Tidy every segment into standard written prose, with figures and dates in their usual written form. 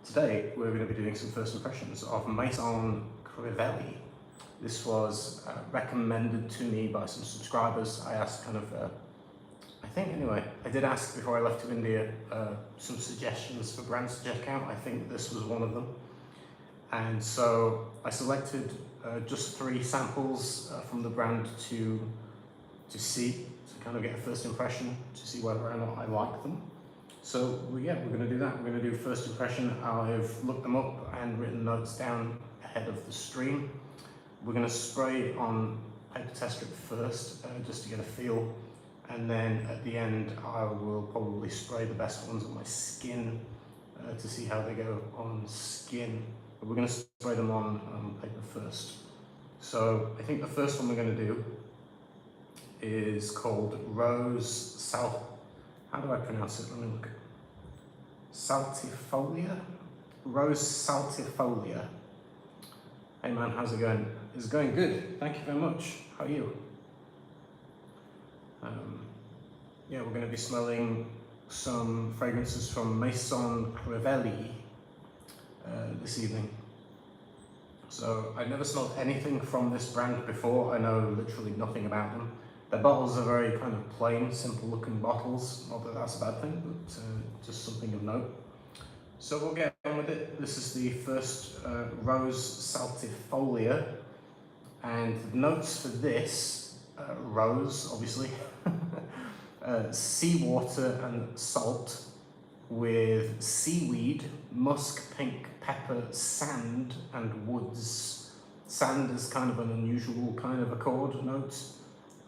Today we're going to be doing some first impressions of Maison Crivelli. This was recommended to me by some subscribers. I asked I did ask before I left to India some suggestions for brands to check out. I think this was one of them. And so I selected just 3 samples from the brand to kind of get a first impression, to see whether or not I like them. So yeah, we're going to do that. We're going to do first impression. I've looked them up and written notes down ahead of the stream. We're going to spray on paper test strip first, just to get a feel, and then at the end I will probably spray the best ones on my skin to see how they go on skin. But we're going to spray them on paper first. So I think the first one we're going to do is called Rose Sal. How do I pronounce it? Let me look. Saltifolia? Rose Saltifolia. Hey man, how's it going? It's going good. Thank you very much. How are you? Yeah, we're going to be smelling some fragrances from Maison Crivelli this evening. So I never smelled anything from this brand before. I know literally nothing about them. Their bottles are very kind of plain, simple looking bottles. Not that that's a bad thing, but just something of note. So we'll get on with it. This is the first Rose Saltifolia. And the notes for this, rose obviously, seawater and salt with seaweed, musk, pink, pepper, sand and woods. Sand is kind of an unusual kind of accord note.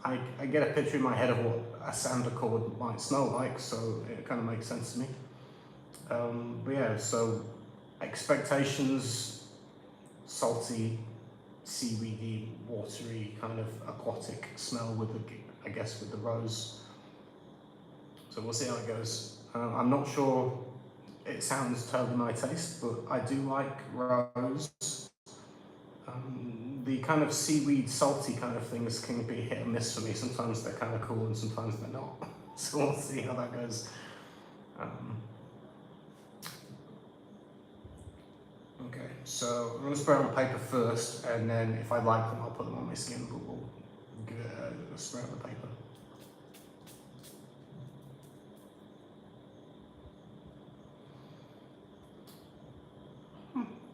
I get a picture in my head of what a sand accord might smell like, so it kind of makes sense to me. But yeah, so expectations, salty, seaweedy, watery, kind of aquatic smell with the, I guess, with the rose. So we'll see how it goes. I'm not sure it sounds totally my taste, but I do like rose. The kind of seaweed, salty kind of things can be hit and miss for me. Sometimes they're kind of cool and sometimes they're not. So we'll see how that goes. Okay, so I'm going to spray on paper first, and then if I like them, I'll put them on my skin, but we'll give it a spray on the paper.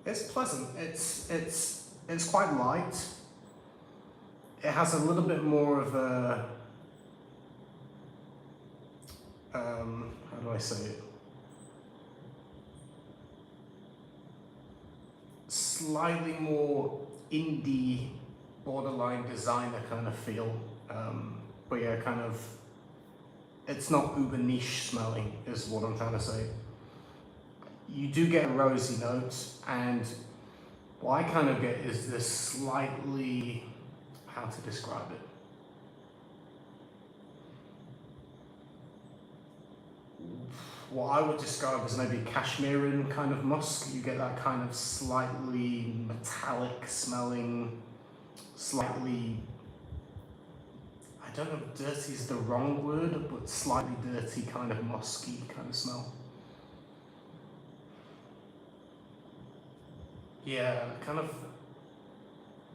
It's pleasant. It's quite light. It has a little bit more of a, how do I say it? Slightly more indie, borderline designer kind of feel. But yeah, kind of, it's not uber niche smelling is what I'm trying to say. You do get a rosy note, and what I kind of get is this slightly, how to describe it? What I would describe as maybe cashmerean kind of musk. You get that kind of slightly metallic smelling, slightly, I don't know if dirty is the wrong word, but slightly dirty kind of musky kind of smell. Yeah, kind of,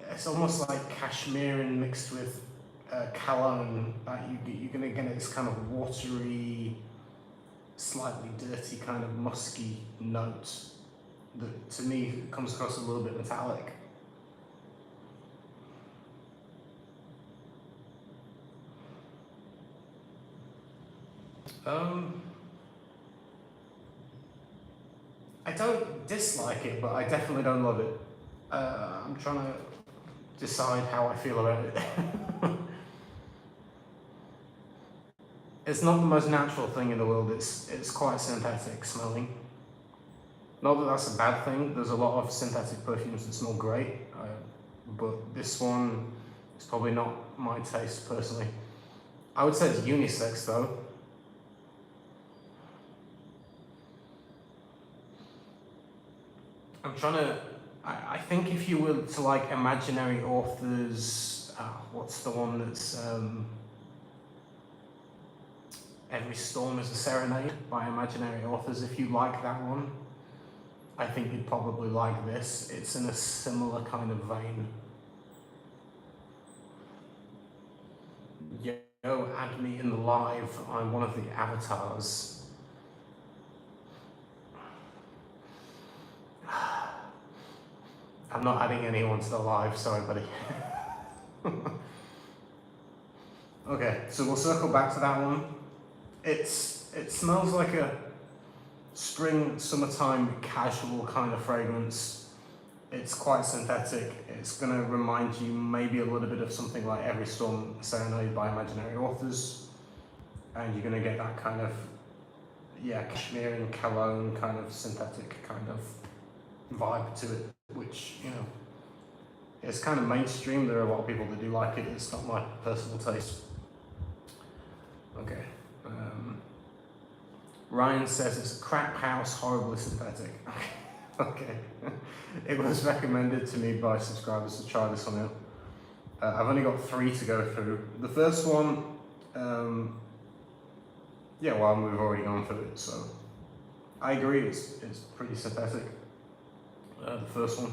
it's almost like cashmerean mixed with cologne. You're going to get this kind of watery, slightly dirty kind of musky note that to me comes across a little bit metallic. I don't dislike it, but I definitely don't love it. I'm trying to decide how I feel about it. It's not the most natural thing in the world. It's quite synthetic smelling. Not that that's a bad thing. There's a lot of synthetic perfumes that smell great, but this one is probably not my taste personally. I would say it's unisex though. I'm trying to, I think if you were to like imaginary authors, what's the one that's, Every Storm is a Serenade by imaginary authors, if you like that one, I think you'd probably like this. It's in a similar kind of vein. Yo, add me in the live. I'm one of the avatars. I'm not adding anyone to the live, sorry buddy. Okay, so we'll circle back to that one. It smells like a spring, summertime, casual kind of fragrance. It's quite synthetic. It's going to remind you maybe a little bit of something like Every Storm Serenade by Imaginary Authors. And you're going to get that kind of, yeah, cashmere and cologne kind of synthetic kind of vibe to it, which, you know, it's kind of mainstream. There are a lot of people that do like it. It's not my personal taste. Okay. Ryan says it's crap house, horribly synthetic. Okay. It was recommended to me by subscribers to try this one out. I've only got 3 to go through. The first one, yeah, well, we've already gone through it, so I agree, it's pretty synthetic. The first one.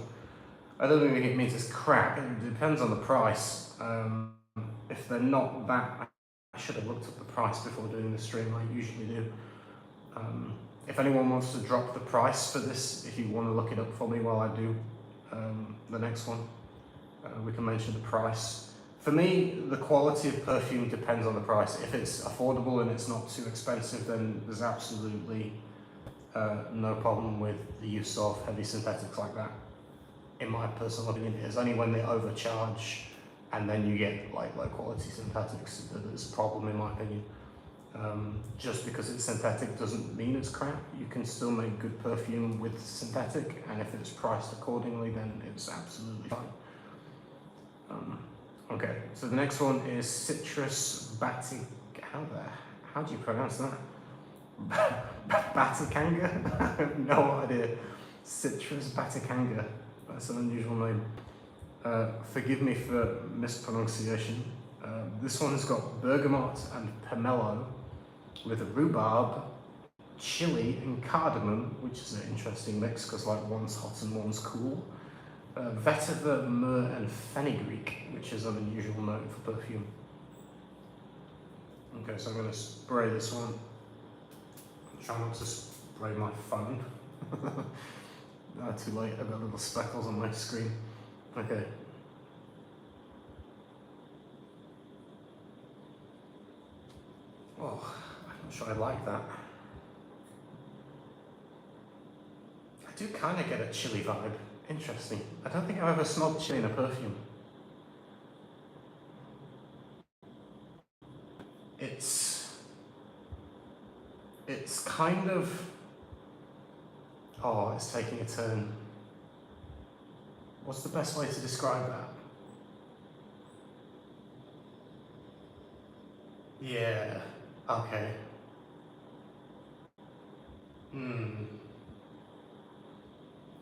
I don't think it means it's crap, it depends on the price. If they're not that, I should have looked at the price before doing the stream, I usually do. If anyone wants to drop the price for this, if you want to look it up for me while I do the next one, we can mention the price. For me, the quality of perfume depends on the price. If it's affordable and it's not too expensive, then there's absolutely no problem with the use of heavy synthetics like that. In my personal opinion, it's only when they overcharge and then you get like low quality synthetics that there's a problem, in my opinion. Just because it's synthetic doesn't mean it's crap. You can still make good perfume with synthetic, and if it's priced accordingly, then it's absolutely fine. Okay, so the next one is Citrus Bati. How do you pronounce that? Batikanga? I have no idea. Citrus Batikanga. That's an unusual name. Forgive me for mispronunciation. This one's got bergamot and pomelo with rhubarb, chili and cardamom, which is an interesting mix because like one's hot and one's cool. Vetiver, myrrh and fenugreek, which is an unusual note for perfume. Okay, so I'm going to spray this one. Try not to spray my phone. Too late, I've got little speckles on my screen. Okay. Oh, I'm not sure I like that. I do kind of get a chili vibe. Interesting. I don't think I've ever smelled chili in a perfume. It's kind of, oh, it's taking a turn. What's the best way to describe that? Yeah, okay.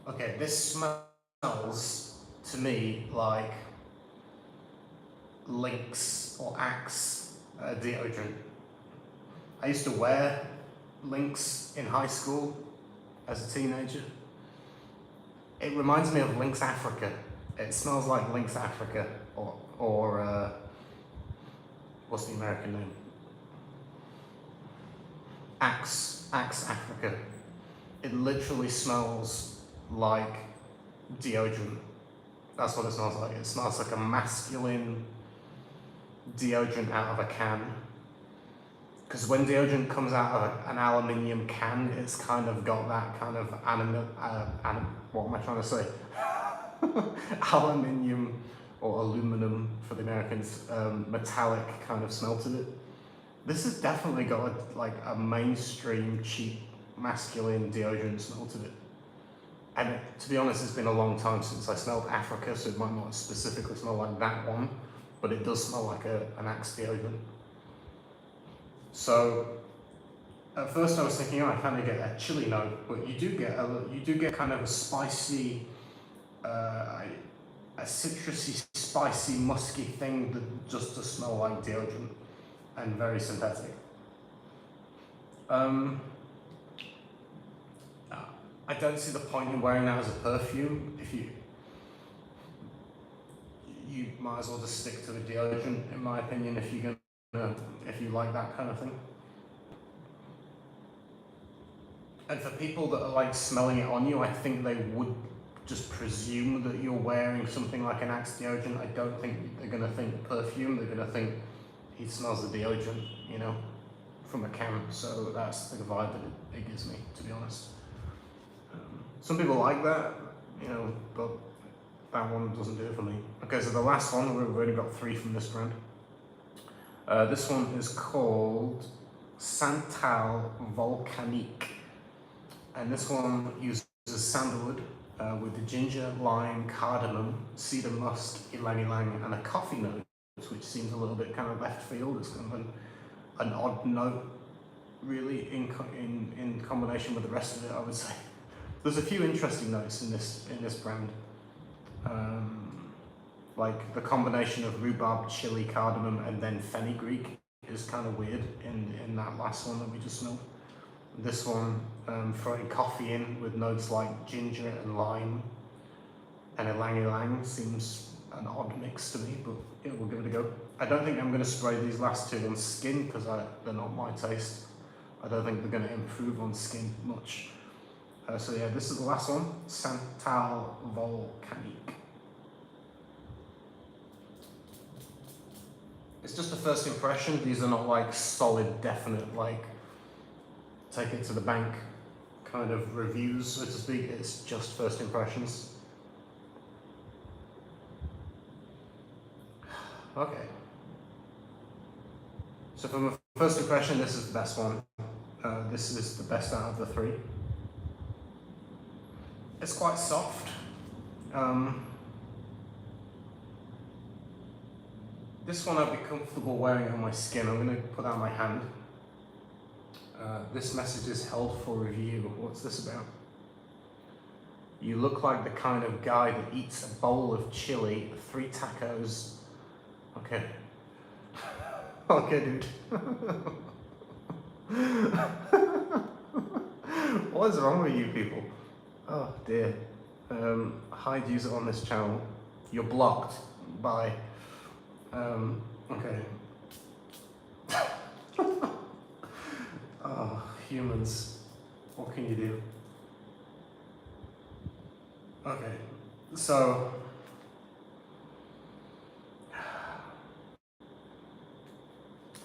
Okay, this smells to me like Lynx or Axe deodorant. I used to wear Lynx in high school as a teenager. It reminds me of Lynx Africa. It smells like Lynx Africa or what's the American name? Axe Africa. It literally smells like deodorant. That's what it smells like. It smells like a masculine deodorant out of a can. Because when deodorant comes out of an aluminium can, it's kind of got that kind of what am I trying to say? Aluminium or aluminum for the Americans, metallic kind of smell to it. This has definitely got a mainstream, cheap, masculine deodorant smell to it. And to be honest, it's been a long time since I smelled Africa, so it might not specifically smell like that one, but it does smell like an Axe deodorant. So at first I was thinking, oh, I kind of get a chili note, but you do get kind of a spicy, a citrusy, spicy, musky thing that just does smell like deodorant and very synthetic. I don't see the point in wearing that as a perfume. If you might as well just stick to the deodorant, in my opinion, if you're gonna, if you like that kind of thing. And for people that are like smelling it on you, I think they would just presume that you're wearing something like an Axe deodorant. I don't think they're gonna think perfume. They're gonna think he smells the deodorant, you know, from a can. So that's the vibe that it gives me, to be honest. Some people like that, you know, but that one doesn't do it for me. Okay, so the last one, we've already got 3 from this brand. This one is called Santal Volcanic. And this one uses sandalwood with the ginger, lime, cardamom, cedar musk, ylang ylang, and a coffee note, which seems a little bit kind of left field. It's kind of an odd note, really, in combination with the rest of it, I would say. There's a few interesting notes in this brand. Like the combination of rhubarb, chili, cardamom, and then fenugreek is kind of weird in that last one that we just smelled. This one, throwing coffee in with notes like ginger and lime and ylang ylang seems an odd mix to me, but yeah, we'll give it a go. I don't think I'm going to spray these last 2 on skin because they're not my taste. I don't think they're going to improve on skin much. So yeah, this is the last one, Santal Volcanic. It's just a first impression. These are not like solid, definite, like take it to the bank kind of reviews, so to speak. It's just first impressions. Okay. So from a first impression, this is the best one. This is the best out of the 3. It's quite soft. This one I'd be comfortable wearing on my skin. I'm going to put out my hand. This message is held for review. What's this about? You look like the kind of guy that eats a bowl of chili, 3 tacos. Okay. Okay, dude. What is wrong with you people? Oh dear. Hide user on this channel. You're blocked by... okay. Oh, humans. What can you do? Okay, so...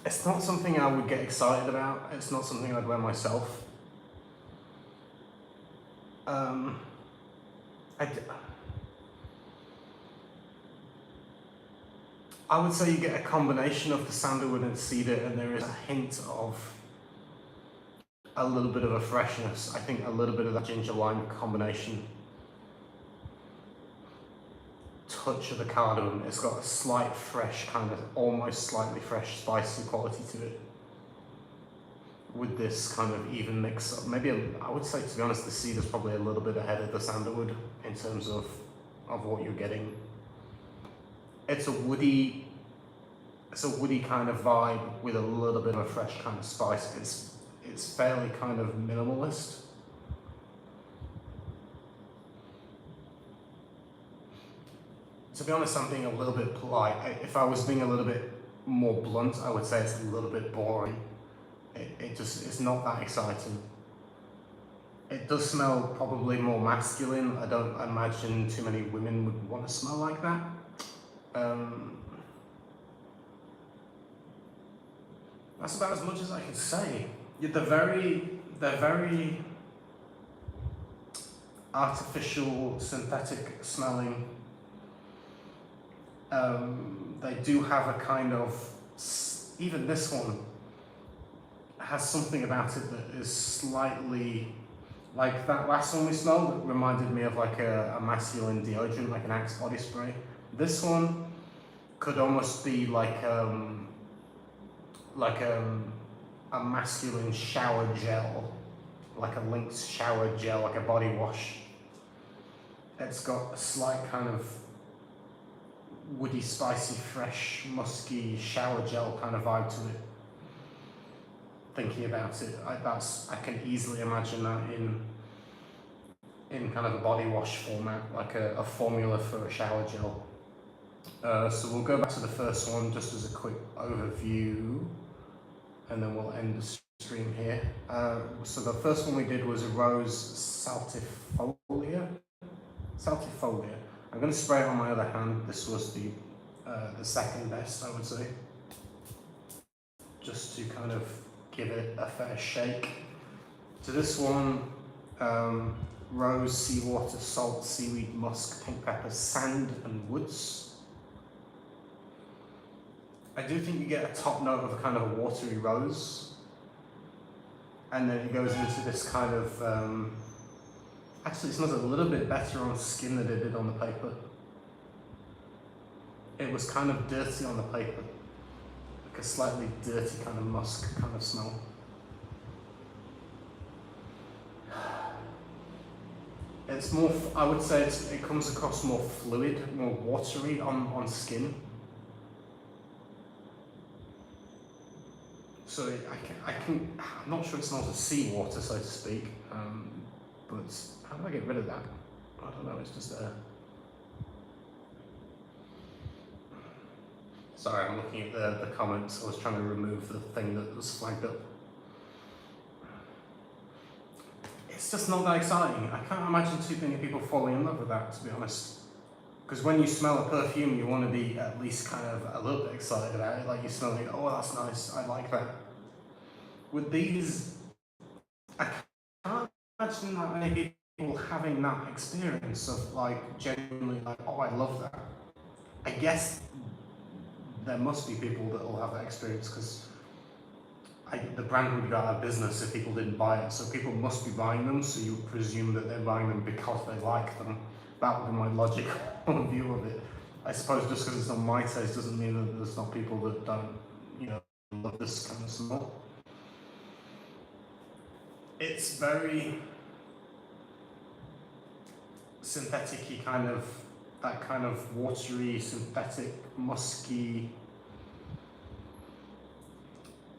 it's not something I would get excited about. It's not something I'd wear myself. I would say you get a combination of the sandalwood and cedar, and there is a hint of a little bit of a freshness. I think a little bit of that ginger lime combination. Touch of the cardamom. It's got a slight fresh, kind of almost slightly fresh, spicy quality to it. With this kind of even mix up. Maybe I would say, to be honest, the cedar's probably a little bit ahead of the sandalwood in terms of what you're getting. It's a woody kind of vibe with a little bit of a fresh kind of spice. It's fairly kind of minimalist. To be honest, I'm being a little bit polite. If I was being a little bit more blunt, I would say it's a little bit boring. It's not that exciting. It does smell probably more masculine. I don't imagine too many women would want to smell like that. That's about as much as I can say. They're very artificial, synthetic smelling. They do have a kind of, even this one has something about it that is slightly, like that last one we smelled, that reminded me of like a masculine deodorant, like an Axe body spray. This one could almost be like a masculine shower gel, like a Lynx shower gel, like a body wash. It's got a slight kind of woody, spicy, fresh, musky shower gel kind of vibe to it. Thinking about it, I can easily imagine that in kind of a body wash format, like a formula for a shower gel. So we'll go back to the first one just as a quick overview, and then we'll end the stream here. So the first one we did was a Rose Saltifolia. I'm going to spray it on my other hand. This was the second best, I would say, just to kind of give it a fair shake. To this one, rose, seawater, salt, seaweed, musk, pink pepper, sand, and woods. I do think you get a top note of a kind of a watery rose, and then it goes into this kind of, actually it smells a little bit better on skin than it did on the paper. It was kind of dirty on the paper, like a slightly dirty kind of musk kind of smell. It's more, I would say it comes across more fluid, more watery on skin. So I'm not sure it smells of seawater, so to speak, but how do I get rid of that? I don't know, it's just there. Sorry, I'm looking at the comments. I was trying to remove the thing that was flagged up. It's just not that exciting. I can't imagine too many people falling in love with that, to be honest. Because when you smell a perfume, you want to be at least kind of a little bit excited about it. Like you smell it, oh, that's nice, I like that. With these, I can't imagine that many people having that experience of like genuinely like, oh, I love that. I guess there must be people that will have that experience, because the brand would go out of business if people didn't buy it. So people must be buying them, so you presume that they're buying them because they like them. That would be my logical view of it. I suppose just because it's not my taste doesn't mean that there's not people that don't, you know, love this kind of smell. It's very synthetic-y kind of, that kind of watery, synthetic, musky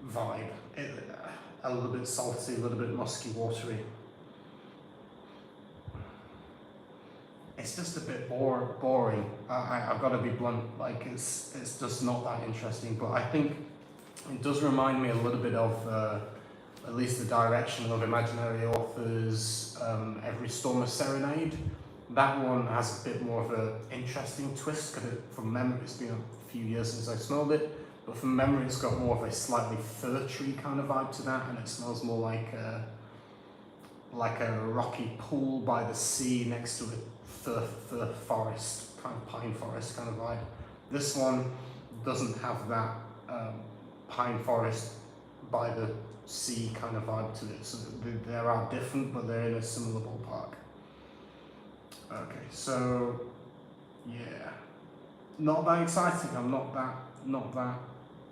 vibe. A little bit salty, a little bit musky, watery. It's just a bit boring. I've got to be blunt. Like it's just not that interesting. But I think it does remind me a little bit of at least the direction of Imaginary Authors' Every Storm a Serenade. That one has a bit more of an interesting twist, because from memory, it's been a few years since I smelled it, but from memory it's got more of a slightly fir tree kind of vibe to that, and it smells more like a rocky pool by the sea next to a fir forest, kind of pine forest kind of vibe. This one doesn't have that pine forest by the sea kind of vibe to it, so they are different, but they're in a similar ballpark. Okay, so yeah, not that exciting. I'm not that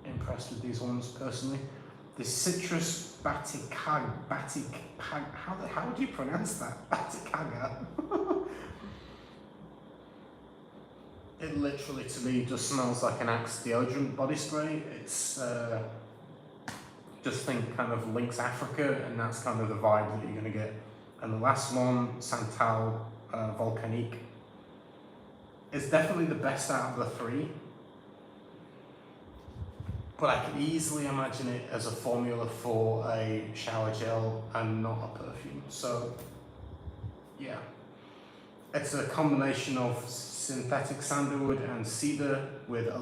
impressed with these ones personally. The citrus Batikag, how do you pronounce that? Batikaga. It literally, to me, just smells like an Axe deodorant body spray. It's just think kind of Lynx Africa, and that's kind of the vibe that you're gonna get. And the last one, Santal Volcanic, is definitely the best out of the three. But I could easily imagine it as a formula for a shower gel and not a perfume. So yeah, it's a combination of synthetic sandalwood and cedar with a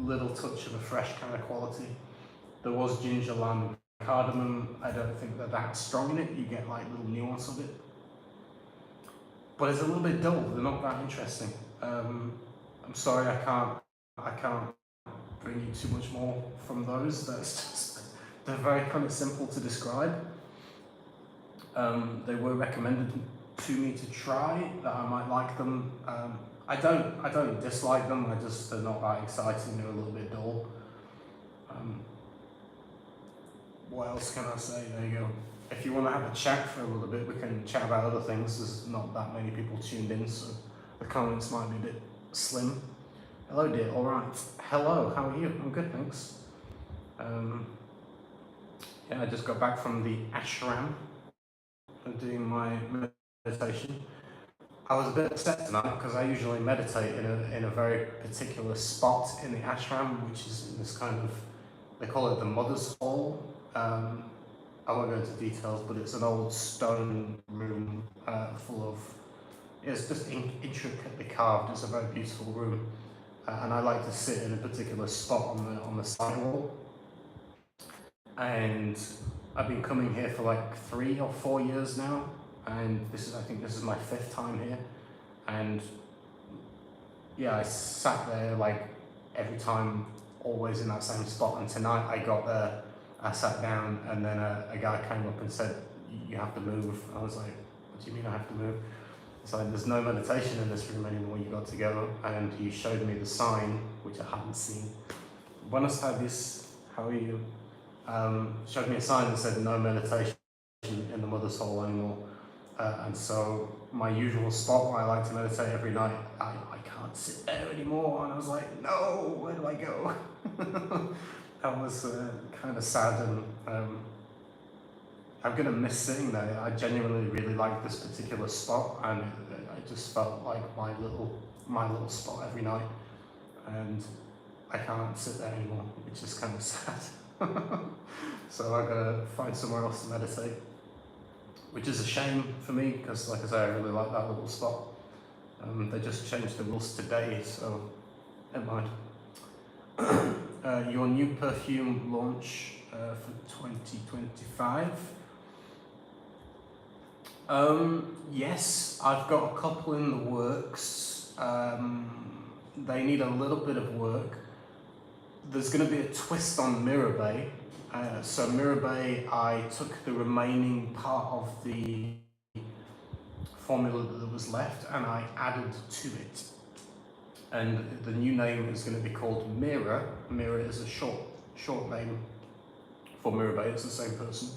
little touch of a fresh kind of quality. There was ginger, lamb, and cardamom. I don't think they're that strong in it. You get like little nuance of it, but it's a little bit dull. They're not that interesting. I'm sorry, I can't bring you too much more from those. That's just, they're very kind of simple to describe. They were recommended to me to try, that I might like them. I don't dislike them. They're not that exciting. They're a little bit dull. What else can I say? There you go. If you want to have a chat for a little bit, we can chat about other things. There's not that many people tuned in, so the comments might be a bit slim. Hello dear, alright. Hello, how are you? I'm good, thanks. Yeah, I just got back from the Ashram. I'm doing my meditation. I was a bit upset tonight because I usually meditate in a very particular spot in the ashram, which is in this kind of, they call it the Mother's Hall. I won't go into details, but it's an old stone room full of, it's just intricately carved. It's a very beautiful room, and I like to sit in a particular spot on the side wall. And I've been coming here for like 3 or 4 years now, and I think this is my 5th time here. And yeah, I sat there like every time, always in that same spot. And tonight I got there, I sat down, and then a guy came up and said, "You have to move." I was like, "What do you mean I have to move?" It's like, "There's no meditation in this room anymore, you got to go." And he showed me the sign, which I hadn't seen. "Buenos tardes, how are you?" Showed me a sign that said no meditation in the Mother's Hall anymore. And so my usual spot where I like to meditate every night, I can't sit there anymore. And I was like, no, where do I go? That was kind of sad, and I'm gonna miss sitting there. I genuinely really like this particular spot, and I just felt like my little spot every night, and I can't sit there anymore, which is kind of sad. So I gotta find somewhere else to meditate, which is a shame for me because, like I say, I really like that little spot. They just changed the rules today, so never mind. Your new perfume launch for 2025. Yes, I've got a couple in the works. They need a little bit of work. There's going to be a twist on Mirabai. So Mirabai, I took the remaining part of the formula that was left and I added to it. And the new name is going to be called Mira. Mira is a short name for Mirabai. It's the same person,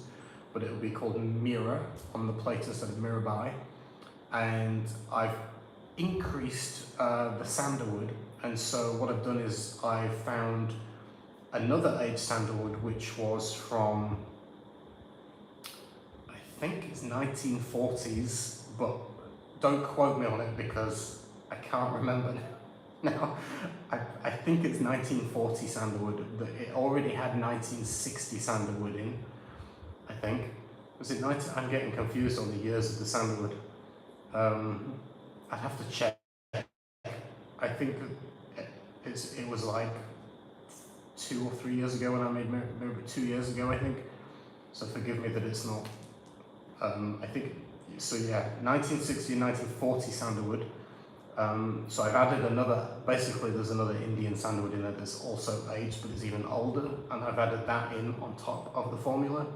but it will be called Mira on the plate instead of Mirabai. And I've increased the sandalwood. And so what I've done is I've found another aged sandalwood, which was from, I think it's 1940s, but don't quote me on it because I can't remember now. I think it's 1940 sandalwood. It already had 1960 sandalwood in, I think. Was it 19? I'm getting confused on the years of the sandalwood. I'd have to check. I think it was like 2 or 3 years ago when I made Mirabai, 2 years ago, I think. So forgive me that it's not. I think, so yeah, 1960 and 1940 sandalwood. So I've added another, basically there's another Indian sandalwood in there that's also aged, but it's even older, and I've added that in on top of the formula.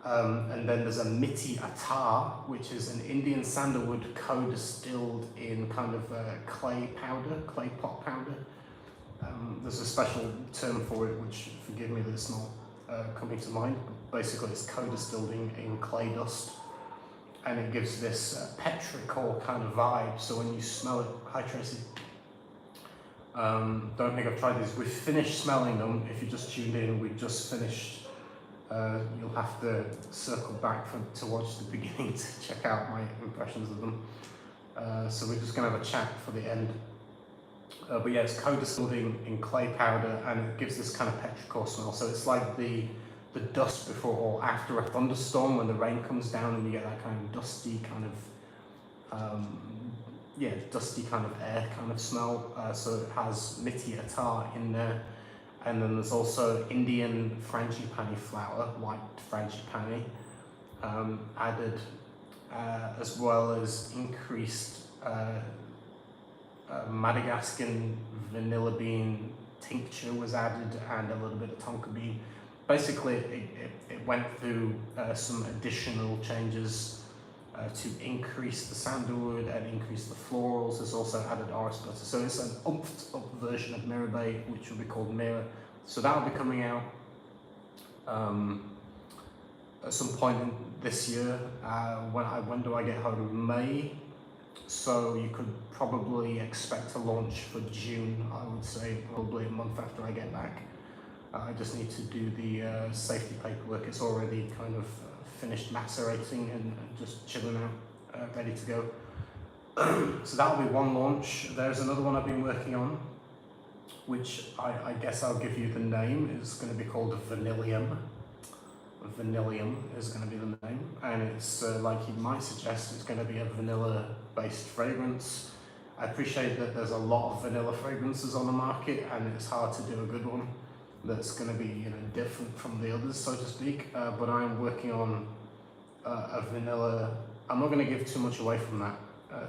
And then there's a Miti Attar, which is an Indian sandalwood co-distilled in kind of clay pot powder. There's a special term for it, which, forgive me that it's not coming to mind. Basically, it's co-distilled in clay dust, and it gives this petrichor kind of vibe. So when you smell it, hi Tracy. Don't think I've tried these. We've finished smelling them. If you just tuned in, we've just finished. You'll have to circle back to watch the beginning to check out my impressions of them. So we're just going to have a chat for the end. But yeah, it's co-distilled in clay powder, and it gives this kind of petrichor smell. So it's like the dust before or after a thunderstorm when the rain comes down and you get that kind of dusty kind of, dusty kind of air kind of smell. So it has Miti Attar in there. And then there's also Indian frangipani flower, white frangipani, added, as well as increased Madagascan vanilla bean tincture was added, and a little bit of tonka bean. Basically, it went through some additional changes to increase the sandalwood and increase the florals. It's also added orris butter. So it's an umped up version of Mirabai, which will be called Mira. So that will be coming out at some point in this year. When do I get home? May. So you could probably expect a launch for June, I would say, probably a month after I get back. I just need to do the safety paperwork. It's already kind of finished macerating and just chilling out. ready to go. So that'll be one launch. There's another one I've been working on, which I guess I'll give you the name. It's going to be called Vanillium. Vanillium is going to be the name, and it's like you might suggest, it's going to be a vanilla based fragrance. I appreciate that there's a lot of vanilla fragrances on the market, and it's hard to do a good one that's going to be, you know, different from the others, so to speak. But I'm working on a vanilla. I'm not going to give too much away from that,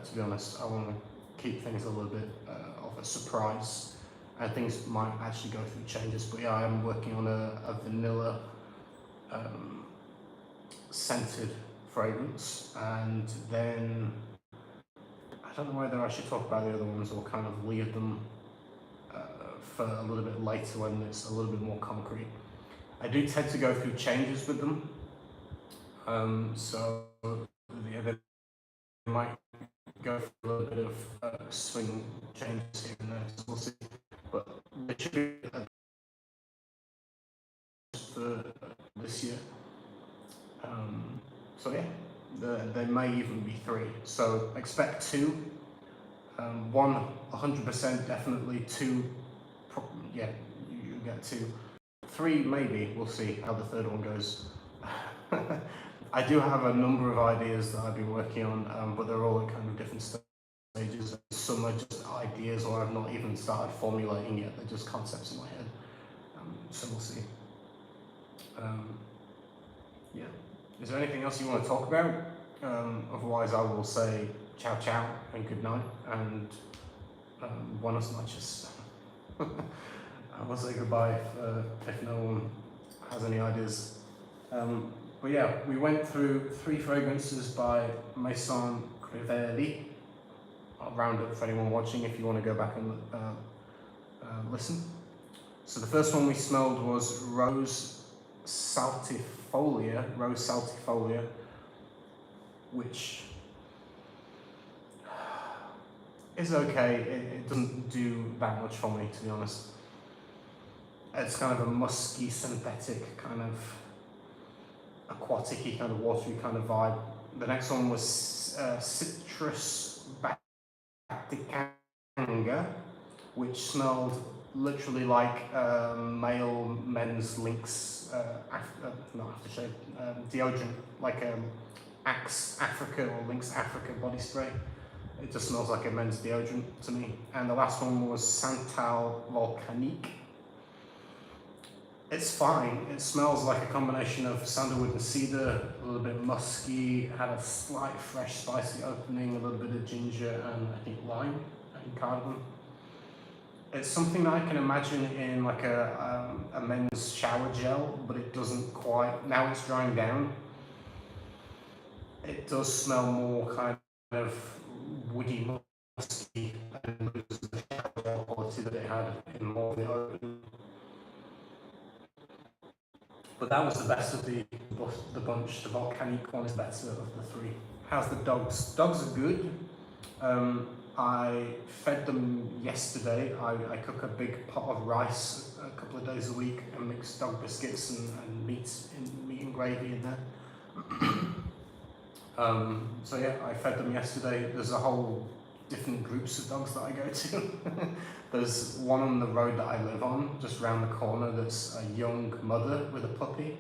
to be honest. I want to keep things a little bit of a surprise, and things might actually go through changes. But yeah, I am working on a vanilla scented fragrance, and then I don't know whether I should talk about the other ones or kind of leave them for a little bit later when it's a little bit more concrete. I do tend to go through changes with them, so yeah, they might go through a little bit of swing changes here and there, so we'll see. But they should be for this year. So yeah, there may even be 3. So expect 2. 1, 100% definitely. 2, yeah, you get 2. 3 maybe. We'll see how the third one goes. I do have a number of ideas that I've been working on, but they're all at kind of different stages. Some are just ideas, or I've not even started formulating yet. They're just concepts in my head. So we'll see. Yeah. Is there anything else you want to talk about? Otherwise, I will say ciao ciao and good night, and buenas noches. I will say goodbye if no one has any ideas. But yeah, we went through 3 fragrances by Maison Crivelli. I'll round up for anyone watching if you want to go back and listen. So the first one we smelled was Rose Saltifolia, which is okay. It doesn't do that much for me, to be honest. It's kind of a musky, synthetic, kind of aquatic-y, kind of watery kind of vibe. The next one was Citrus Banga, which smelled literally like men's Lynx, not aftershave, deodorant, like Axe Africa or Lynx Africa body spray. It just smells like a men's deodorant to me. And the last one was Santal Volcanic. It's fine. It smells like a combination of sandalwood and cedar, a little bit musky, had a slight fresh spicy opening, a little bit of ginger and I think lime and cardamom. It's something that I can imagine in like a men's shower gel, but it doesn't quite, now it's drying down. It does smell more kind of woody, musky, and loses the shower gel quality that it had in more of the open. But that was the best of the bunch. The Volcanic one is better of the 3. How's the dogs? Dogs are good. I fed them yesterday. I cook a big pot of rice a couple of days a week and mix dog biscuits and meat and gravy in there. So yeah, I fed them yesterday. There's a whole different groups of dogs that I go to. There's one on the road that I live on, just round the corner, that's a young mother with a puppy.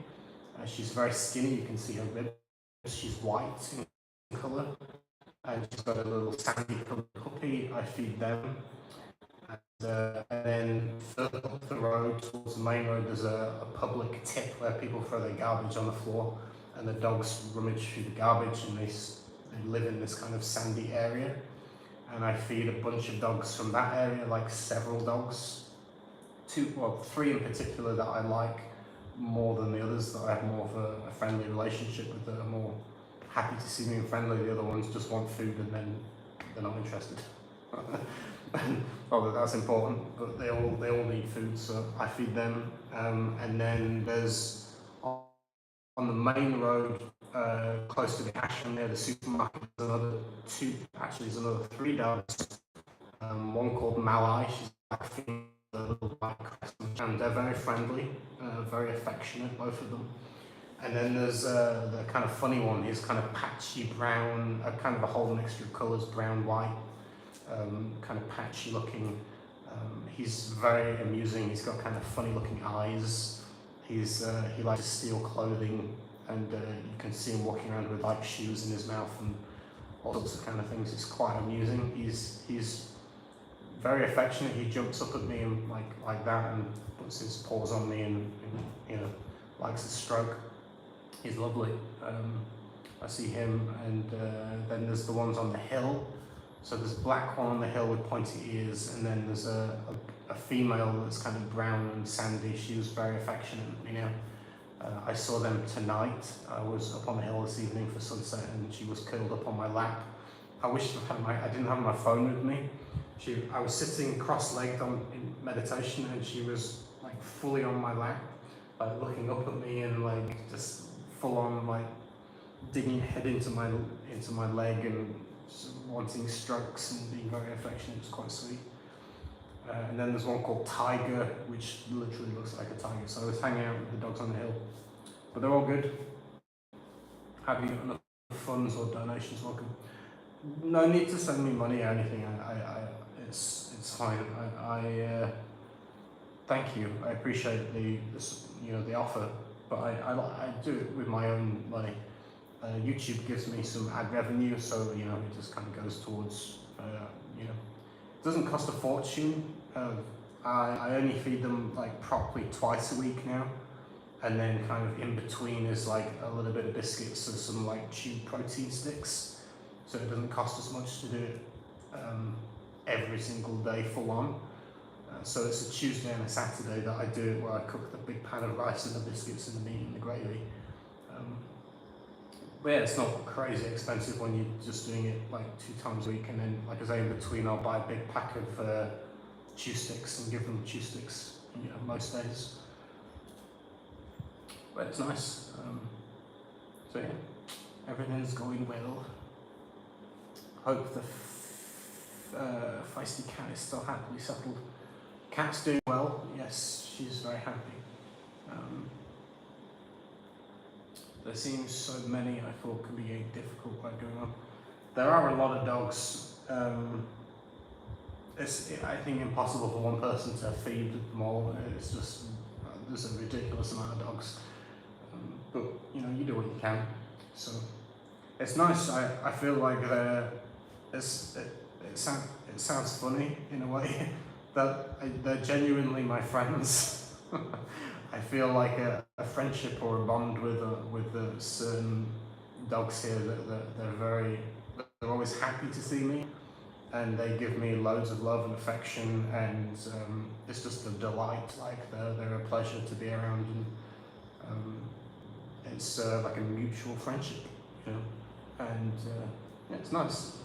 She's very skinny, you can see her ribs. She's white in colour, and she's got a little sandy coloured puppy. I feed them. And then further up the road, towards the main road, there's a public tip where people throw their garbage on the floor, and the dogs rummage through the garbage, and they live in this kind of sandy area. And I feed a bunch of dogs from that area, like several dogs. 3 in particular that I like more than the others, that I have more of a friendly relationship with, that are more happy to see me and friendly. The other ones just want food and then they're not interested. Probably that's important, but they all need food, so I feed them. And then there's on the main road, close to the Ashram near the supermarket, there's another 2, actually there's another 3 dogs. One called Malai, she's a little black, and they're very friendly, very affectionate, both of them. And then there's the kind of funny one. He's kind of patchy brown, kind of a whole mixture of colours, brown, white, kind of patchy looking. He's very amusing. He's got kind of funny looking eyes. He likes to steal clothing, and you can see him walking around with like shoes in his mouth and all sorts of kind of things. It's quite amusing. He's very affectionate. He jumps up at me and like that and puts his paws on me and you know, likes a stroke. He's lovely. I see him, and then there's the ones on the hill. So there's a black one on the hill with pointy ears, and then there's a female that's kind of brown and sandy. She was very affectionate, you know. I saw them tonight. I was up on the hill this evening for sunset, and she was curled up on my lap. I wish I didn't have my phone with me. I was sitting cross-legged in meditation, and she was like fully on my lap, like looking up at me and like just full on like digging her head into my leg and wanting strokes and being very affectionate. It's quite sweet. And then there's one called Tiger, which literally looks like a tiger. So I was hanging out with the dogs on the hill, but they're all good. Have you got enough funds or donations? Welcome. No need to send me money or anything. It's fine. I thank you. I appreciate the offer, but I do it with my own money. YouTube gives me some ad revenue, so you know it just kind of goes towards you know, it doesn't cost a fortune. I only feed them like properly twice a week now, and then kind of in between is like a little bit of biscuits and some like chewed protein sticks, so it doesn't cost as much to do it every single day full on. So it's a Tuesday and a Saturday that I do it, where I cook the big pan of rice and the biscuits and the meat and the gravy. But yeah, it's not crazy expensive when you're just doing it like 2 times a week, and then like I say, in between I'll buy a big pack of chew sticks and give them chew sticks, you know, most days. But it's nice. So yeah, everything's going well. Hope the feisty cat is still happily settled. Cat's doing well. Yes, she's very happy. There seems so many I thought could be a difficult by going on. There are a lot of dogs. It's, I think, impossible for one person to feed them all. It's just, there's a ridiculous amount of dogs. But, you know, you do what you can. So, it's nice. I feel like it sounds funny in a way, that they're genuinely my friends. I feel like a friendship or a bond with certain dogs here, that they're always happy to see me, and they give me loads of love and affection, and it's just a delight. Like they're a pleasure to be around, and it's like a mutual friendship, you know, and yeah, it's nice.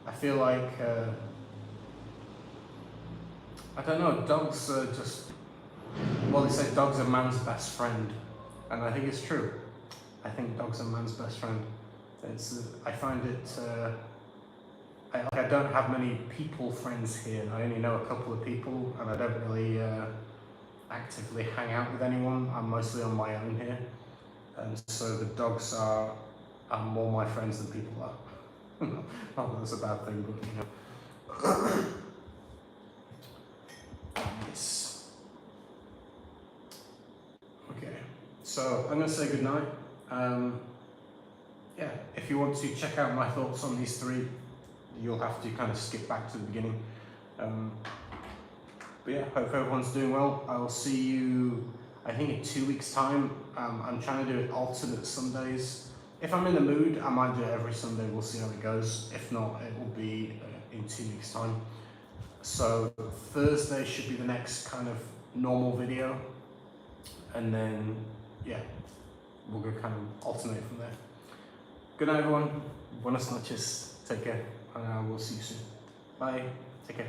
I feel like I don't know, dogs are just, well, they say dogs are man's best friend, and I think it's true. I think dogs are man's best friend. I find it, I don't have many people friends here. I only know a couple of people, and I don't really actively hang out with anyone. I'm mostly on my own here, and so the dogs are more my friends than people are. Not that that's a bad thing, but you know. Nice. Okay, so I'm going to say goodnight. Yeah, if you want to check out my thoughts on these 3, you'll have to kind of skip back to the beginning. But yeah, hope everyone's doing well. I'll see you, I think, in 2 weeks' time. I'm trying to do it alternate Sundays. If I'm in the mood, I might do it every Sunday. We'll see how it goes. If not, it will be in 2 weeks' time. So Thursday should be the next kind of normal video, and then yeah, we'll go kind of alternate from there. Good night, everyone. Buenas noches. Take care, and I will see you soon. Bye. Take care.